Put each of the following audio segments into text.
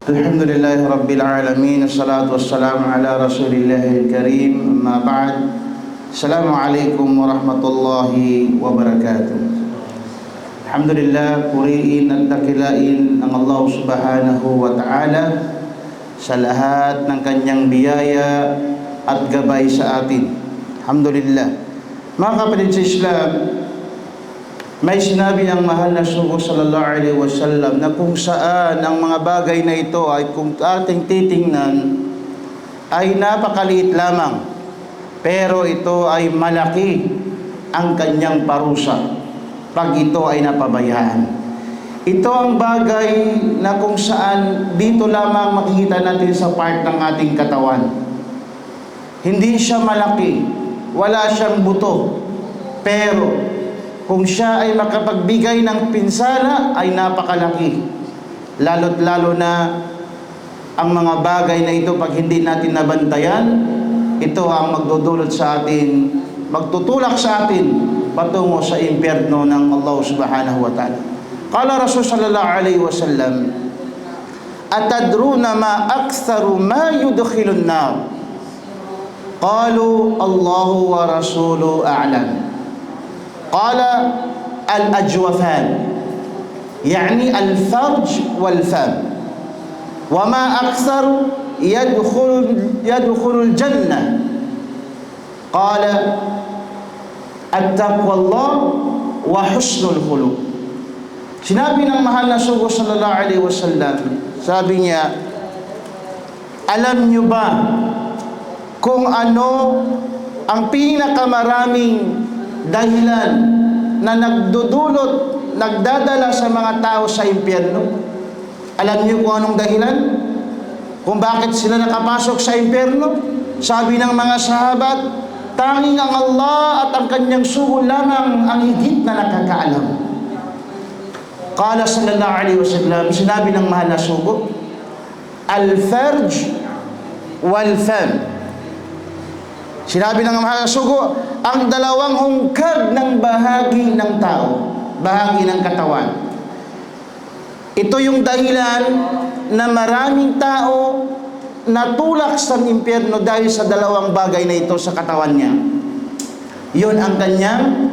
Alhamdulillahi Rabbil Alamin. Assalatu wassalamu ala Rasulillahil Karim. Amma ba'd. Assalamualaikum warahmatullahi wabarakatuh. Alhamdulillah, puriin at dakilain ang Allah subhanahu wa ta'ala sa lahat ng kanyang biyaya at gabay sa atin. Alhamdulillah. Mga kapatid sa Islam, may sinabi ang mahal na Rasul sallallahu alaihi wasallam na kung saan ang mga bagay na ito ay kung ating titingnan ay napakaliit lamang, pero ito ay malaki ang kanyang parusa pag ito ay napabayaan. Ito ang bagay na kung saan dito lamang makikita natin sa part ng ating katawan. Hindi siya malaki, wala siyang buto, pero kung siya ay makapagbigay ng pinsala ay napakalaki. Lalo't lalo na ang mga bagay na ito pag hindi natin nabantayan, ito ang magdudulot sa atin, magtutulak sa atin patungo sa impyerno ng Allah subhanahu wa ta'ala. Qala Rasul sallallahu alaihi wasallam, atadruna ma aktharu ma yudkhilun nar? Qalu Allahu wa rasuluhu a'lam. قال الأجوفان يعني الفرج والفم وما أكثر يدخل الجنة قال التقوى الله وحسن الخلق. Sinabi ng mahal na Rasul sallallahu alaihi wasallam, sabi niya, alam niyo ba kung ano ang pinakamaraming dahilan na nagdadala sa mga tao sa impyerno? Alam niyo kung anong dahilan? Kung bakit sila nakapasok sa impyerno? Sabi ng mga sahabat, tanging ang Allah at ang kanyang sugo lamang ang higit na nakakaalam. Qala sallallahu alaihi wasallam, sinabi ng mahal na sugo, al-farj wal-fam. Sinabi ng mahal na sugo, ang dalawang hungkag ng bahagi ng tao, bahagi ng katawan. Ito yung dahilan na maraming tao natulak sa impyerno dahil sa dalawang bagay na ito sa katawan niya. Yun ang kanyang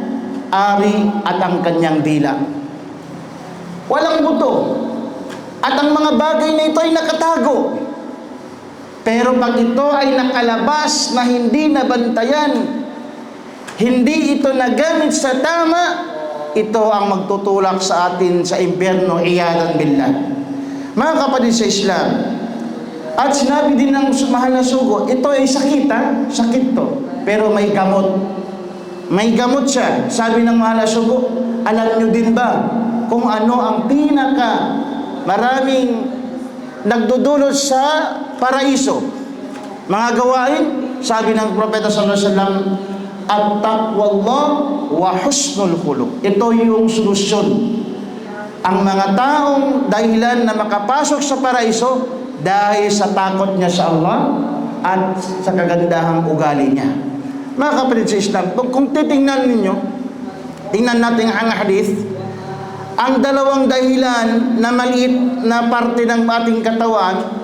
ari at ang kanyang dila. Walang buto. At ang mga bagay na ito ay nakatago. Pero pag ito ay nakalabas na hindi nabantayan, hindi ito nagamit sa tama, ito ang magtutulak sa atin sa impyerno, iyadan billah. Mga kapatid sa Islam, at sinabi din ng mahal na sugo, ito ay sakit ha? Sakit to. Pero may gamot. May gamot siya. Sabi ng mahal na sugo, alam nyo din ba kung ano ang pinaka maraming nagdudulot sa paraiso? Mga gawain, sabi ng Propeta sallallahu alaihi wasallam, at-taqwallah wa husnul khuluq. Ito yung solusyon. Ang mga taong dahilan na makapasok sa paraiso dahil sa takot niya sa Allah at sa kagandahang ugali niya. Mga kapatid sa Islam, kung titingnan ninyo, tingnan natin ang hadith, ang dalawang dahilan na maliit na parte ng ating katawan,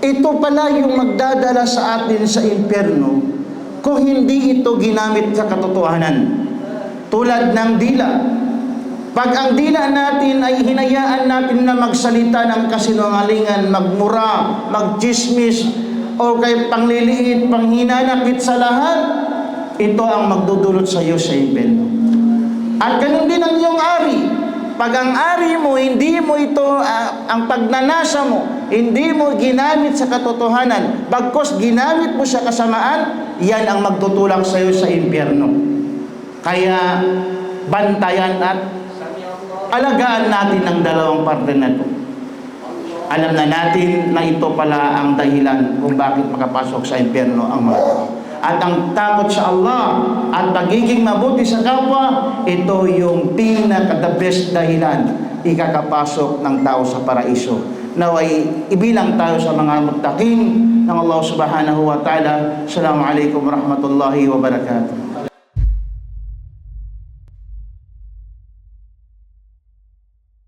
ito pala yung magdadala sa atin sa impyerno kung hindi ito ginamit sa katotohanan. Tulad ng dila. Pag ang dila natin ay hinayaan natin na magsalita ng kasinungalingan, magmura, magchismis, o kay pangliliit, panghinanakit sa lahat, ito ang magdudulot sa iyo sa impyerno. At ganun din ang iyong ari. Pag ang ari mo, hindi mo ito, ang pagnanasa mo, hindi mo ginamit sa katotohanan, bagkos ginamit mo sa kasamaan, yan ang magtutulak sa iyo sa impyerno. Kaya, bantayan at alagaan natin ang dalawang parte na ito. Alam na natin na ito pala ang dahilan kung bakit makapasok sa impyerno ang mga tao. At ang takot sa Allah at pagiging mabuti sa kapwa, ito yung pinaka-the best dahilan ikakapasok ng tao sa paraiso. Naway ibilang tayo sa mga muttaqin ng Allah subhanahu wa ta'ala. Assalamualaikum warahmatullahi wabarakatuh.